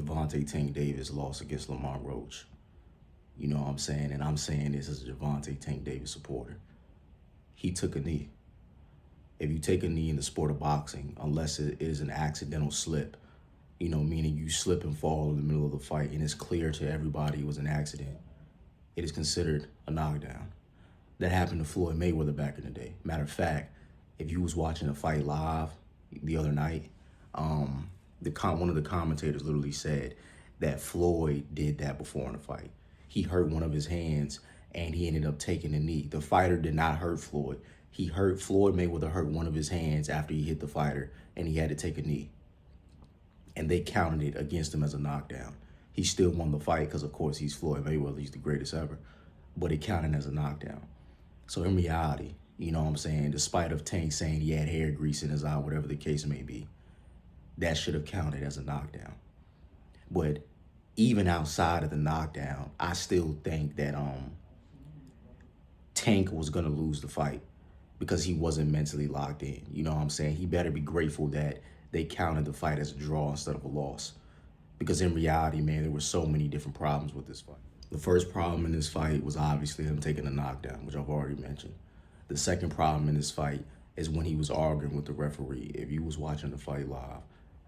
Gervonta Tank Davis lost against Lamont Roach. You know what I'm saying? And I'm saying this as a Gervonta Tank Davis supporter. He took a knee. If you take a knee in the sport of boxing, unless it is an accidental slip, meaning you slip and fall in the middle of the fight and it's clear to everybody it was an accident, it is considered a knockdown. That happened to Floyd Mayweather back in the day. Matter of fact, if you was watching a fight live the other night, one of the commentators literally said that Floyd did that before in the fight. He hurt one of his hands and he ended up taking a knee. The fighter did not hurt Floyd. Floyd Mayweather hurt one of his hands after he hit the fighter and he had to take a knee. And they counted it against him as a knockdown. He still won the fight because, of course, he's Floyd Mayweather. He's the greatest ever. But it counted as a knockdown. So in reality, you know what I'm saying, despite of Tank saying he had hair grease in his eye, whatever the case may be, that should have counted as a knockdown. But even outside of the knockdown, I still think that Tank was going to lose the fight because he wasn't mentally locked in. You know what I'm saying? He better be grateful that they counted the fight as a draw instead of a loss. Because in reality, man, there were so many different problems with this fight. The first problem in this fight was obviously him taking a knockdown, which I've already mentioned. The second problem in this fight is when he was arguing with the referee. If you was watching the fight live,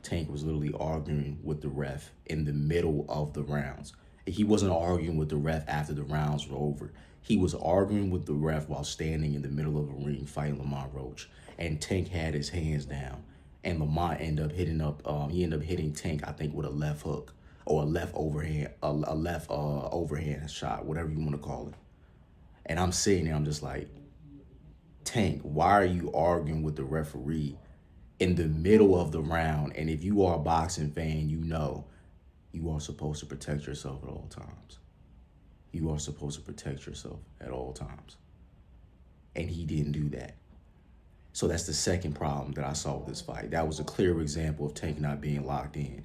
Tank was literally arguing with the ref in the middle of the rounds. He wasn't arguing with the ref after the rounds were over. He was arguing with the ref while standing in the middle of a ring fighting Lamont Roach. And Tank had his hands down. And Lamont ended up hitting Tank, I think, with a left hook or a left overhand shot, whatever you want to call it. And I'm sitting there, I'm just like, Tank, why are you arguing with the referee in the middle of the round? And if you are a boxing fan, you know you are supposed to protect yourself at all times. You are supposed to protect yourself at all times. And he didn't do that. So that's the second problem that I saw with this fight. That was a clear example of Tank not being locked in.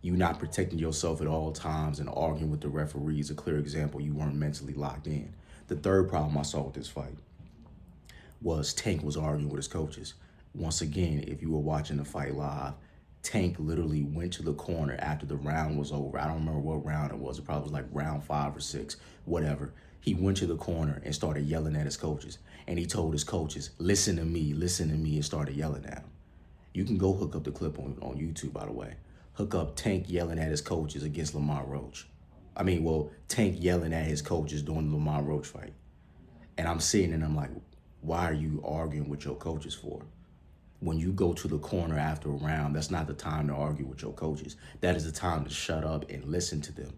You not protecting yourself at all times and arguing with the referee is a clear example you weren't mentally locked in. The third problem I saw with this fight was Tank was arguing with his coaches. Once again, if you were watching the fight live, Tank literally went to the corner after the round was over. I don't remember what round it was. It probably was like round 5 or 6, whatever. He went to the corner and started yelling at his coaches. And he told his coaches, listen to me, and started yelling at him. You can go hook up the clip on YouTube, by the way. Hook up Tank yelling at his coaches against Lamont Roach. Tank yelling at his coaches during the Lamont Roach fight. And I'm sitting and I'm like, why are you arguing with your coaches for? When you go to the corner after a round, that's not the time to argue with your coaches. That is the time to shut up and listen to them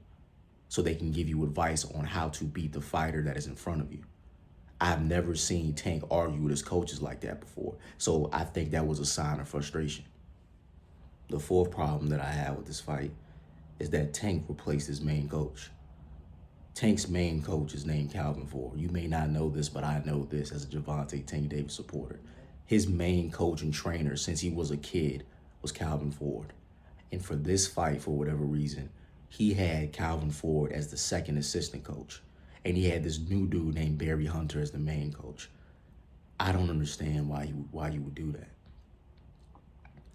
so they can give you advice on how to beat the fighter that is in front of you. I've never seen Tank argue with his coaches like that before. So I think that was a sign of frustration. The fourth problem that I have with this fight is that Tank replaced his main coach. Tank's main coach is named Calvin Ford. You may not know this, but I know this as a Gervonta Tank Davis supporter. His main coach and trainer since he was a kid was Calvin Ford. And for this fight, for whatever reason, he had Calvin Ford as the second assistant coach. And he had this new dude named Barry Hunter as the main coach. I don't understand why you would do that.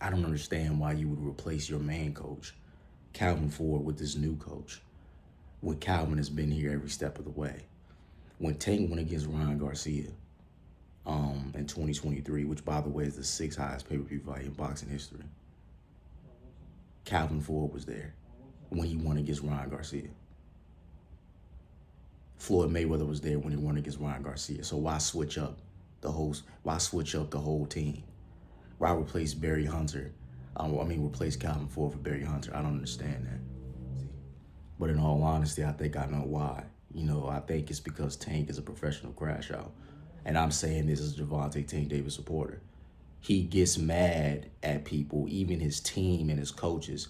I don't understand why you would replace your main coach, Calvin Ford, with this new coach, when Calvin has been here every step of the way. When Tank went against Ryan Garcia in 2023, which, by the way, is the 6th highest pay-per-view fight in boxing history, Calvin Ford was there when he won against Ryan Garcia. Floyd Mayweather was there when he won against Ryan Garcia. So why switch up the whole team? Why replace Barry Hunter? Replace Calvin Ford for Barry Hunter? I don't understand that. But in all honesty, I think I know why. I think it's because Tank is a professional crash out. And I'm saying this as a Gervonta Tank Davis supporter. He gets mad at people, even his team and his coaches,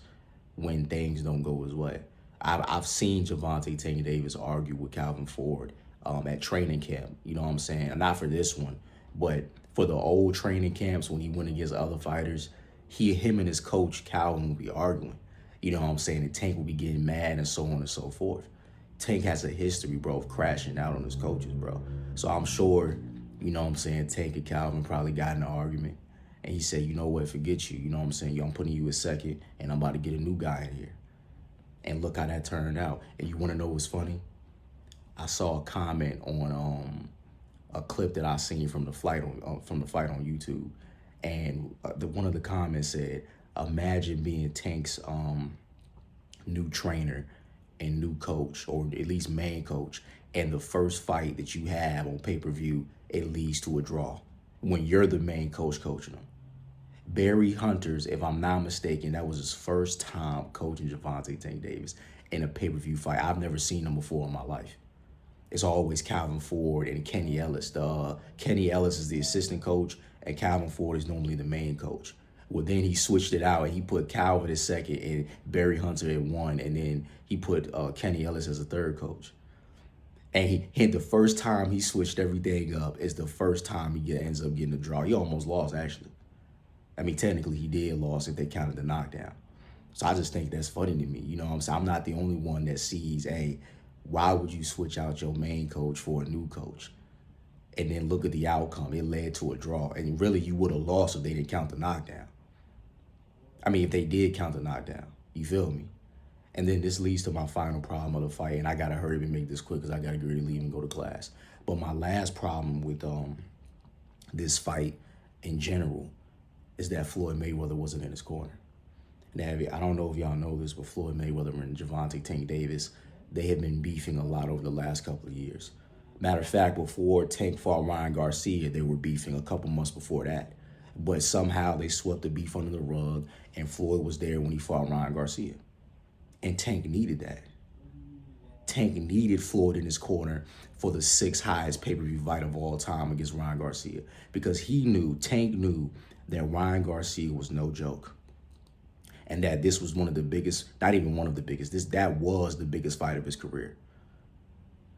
when things don't go his way. I've seen Gervonta Tank Davis argue with Calvin Ford at training camp. You know what I'm saying? Not for this one, but for the old training camps when he went against other fighters, him and his coach, Calvin, would be arguing. You know what I'm saying? And Tank would be getting mad and so on and so forth. Tank has a history, bro, of crashing out on his coaches, bro. So I'm sure, you know what I'm saying, Tank and Calvin probably got in an argument. And he said, you know what, forget you. You know what I'm saying? Yo, I'm putting you a second, and I'm about to get a new guy in here. And look how that turned out. And you want to know what's funny? I saw a comment on a clip that I seen from the fight on YouTube, and one of the comments said, "Imagine being Tank's new trainer and new coach, or at least main coach, and the first fight that you have on pay-per-view, it leads to a draw when you're the main coach coaching them." Barry Hunters, if I'm not mistaken, that was his first time coaching Gervonta Tank Davis in a pay-per-view fight. I've never seen him before in my life. It's always Calvin Ford and Kenny Ellis. Kenny Ellis is the assistant coach, and Calvin Ford is normally the main coach. Well, then he switched it out, and he put Calvin at second and Barry Hunter at one, and then he put Kenny Ellis as a third coach. And the first time he switched everything up is the first time he ends up getting a draw. He almost lost, actually. I mean, technically, he did lose if they counted the knockdown. So I just think that's funny to me. You know what I'm saying? I'm not the only one that sees, hey, why would you switch out your main coach for a new coach? And then look at the outcome. It led to a draw. And really, you would have lost if they didn't count the knockdown. I mean, if they did count the knockdown. You feel me? And then this leads to my final problem of the fight. And I got to hurry up and make this quick because I got to get ready to leave and go to class. But my last problem with this fight in general is that Floyd Mayweather wasn't in his corner. Now, I don't know if y'all know this, but Floyd Mayweather and Gervonta Tank Davis, they have been beefing a lot over the last couple of years. Matter of fact, before Tank fought Ryan Garcia, they were beefing a couple months before that. But somehow they swept the beef under the rug, and Floyd was there when he fought Ryan Garcia. And Tank needed that. Tank needed Floyd in his corner for the 6th highest pay-per-view fight of all time against Ryan Garcia, because Tank knew that Ryan Garcia was no joke. And that this was one of the biggest, not even one of the biggest, that was the biggest fight of his career.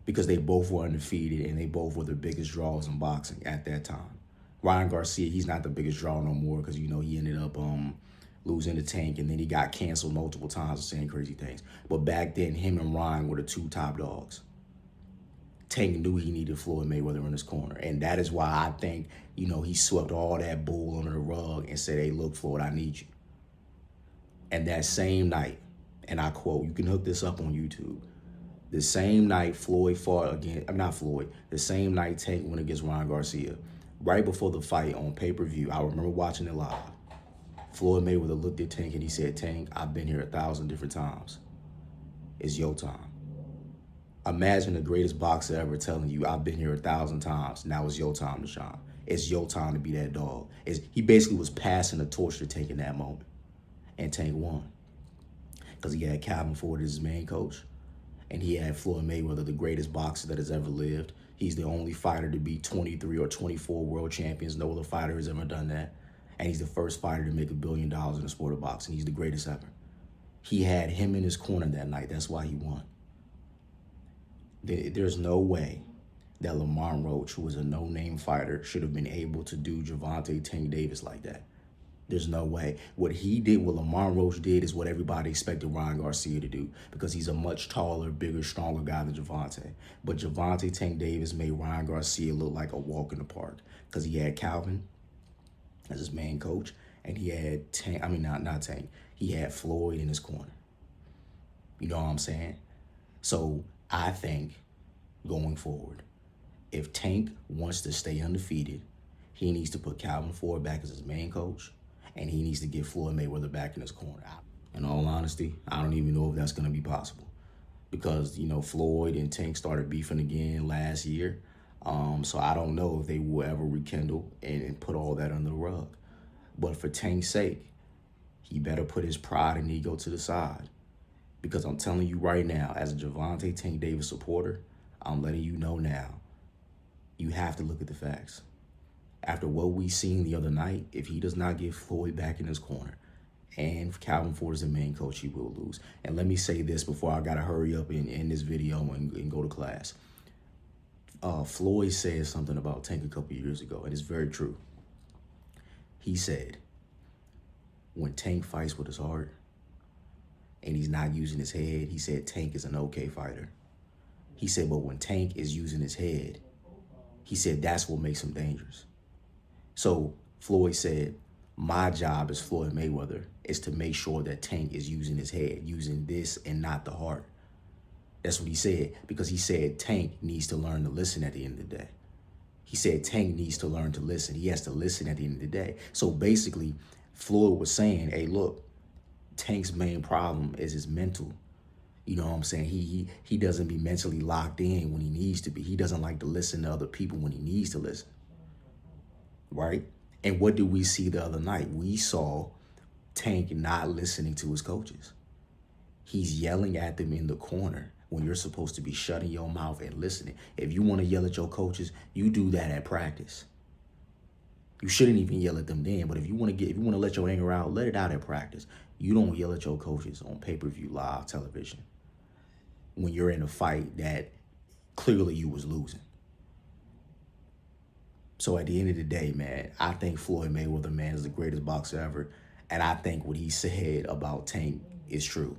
Because they both were undefeated and they both were the biggest draws in boxing at that time. Ryan Garcia, he's not the biggest draw no more because, you know, he ended up losing to Tank, and then he got canceled multiple times for saying crazy things. But back then, him and Ryan were the 2 top dogs. Tank knew he needed Floyd Mayweather in his corner. And that is why I think, you know, he swept all that bull under the rug and said, hey, look, Floyd, I need you. And that same night, and I quote, you can hook this up on YouTube, the same night Floyd fought again, the same night Tank went against Ryan Garcia, right before the fight on pay-per-view, I remember watching it live. Floyd Mayweather looked at Tank and he said, Tank, I've been here 1,000 different times. It's your time. Imagine the greatest boxer ever telling you, I've been here 1,000 times. Now it's your time to shine. It's your time to be that dog. He basically was passing the torch to Tank in that moment. And Tank won. Because he had Calvin Ford as his main coach. And he had Floyd Mayweather, the greatest boxer that has ever lived. He's the only fighter to be 23 or 24 world champions. No other fighter has ever done that. And he's the first fighter to make $1 billion in the sport of boxing. He's the greatest ever. He had him in his corner that night. That's why he won. There's no way that Lamont Roach, who was a no-name fighter, should have been able to do Gervonta Tank Davis like that. There's no way. What Lamont Roach did is what everybody expected Ryan Garcia to do, because he's a much taller, bigger, stronger guy than Gervonta. But Gervonta Tank Davis made Ryan Garcia look like a walk in the park, because he had Calvin as his main coach, and he had he had Floyd in his corner. You know what I'm saying? So I think going forward, if Tank wants to stay undefeated, he needs to put Calvin Ford back as his main coach, and he needs to get Floyd Mayweather back in his corner. In all honesty, I don't even know if that's going to be possible, because, you know, Floyd and Tank started beefing again last year. So I don't know if they will ever rekindle and put all that under the rug. But for Tank's sake, he better put his pride and ego to the side. Because I'm telling you right now, as a Gervonta Tank Davis supporter, I'm letting you know now, you have to look at the facts. After what we seen the other night, if he does not get Floyd back in his corner, and Calvin Ford is the main coach, he will lose. And let me say this before I gotta hurry up and end this video and go to class. Floyd said something about Tank a couple years ago, and it's very true. He said, when Tank fights with his heart and he's not using his head, he said Tank is an okay fighter. He said, but when Tank is using his head, he said that's what makes him dangerous. So Floyd said, my job as Floyd Mayweather is to make sure that Tank is using his head, using this and not the heart. That's what he said, because he said Tank needs to learn to listen at the end of the day. He said Tank needs to learn to listen. He has to listen at the end of the day. So basically, Floyd was saying, hey, look, Tank's main problem is his mental. You know what I'm saying? He doesn't be mentally locked in when he needs to be. He doesn't like to listen to other people when he needs to listen. Right? And what did we see the other night? We saw Tank not listening to his coaches. He's yelling at them in the corner when you're supposed to be shutting your mouth and listening. If you want to yell at your coaches, you do that at practice. You shouldn't even yell at them then, but if you want to let your anger out, let it out at practice. You don't yell at your coaches on pay-per-view live television when you're in a fight that clearly you was losing. So at the end of the day, man, I think Floyd Mayweather, man, is the greatest boxer ever. And I think what he said about Tank is true.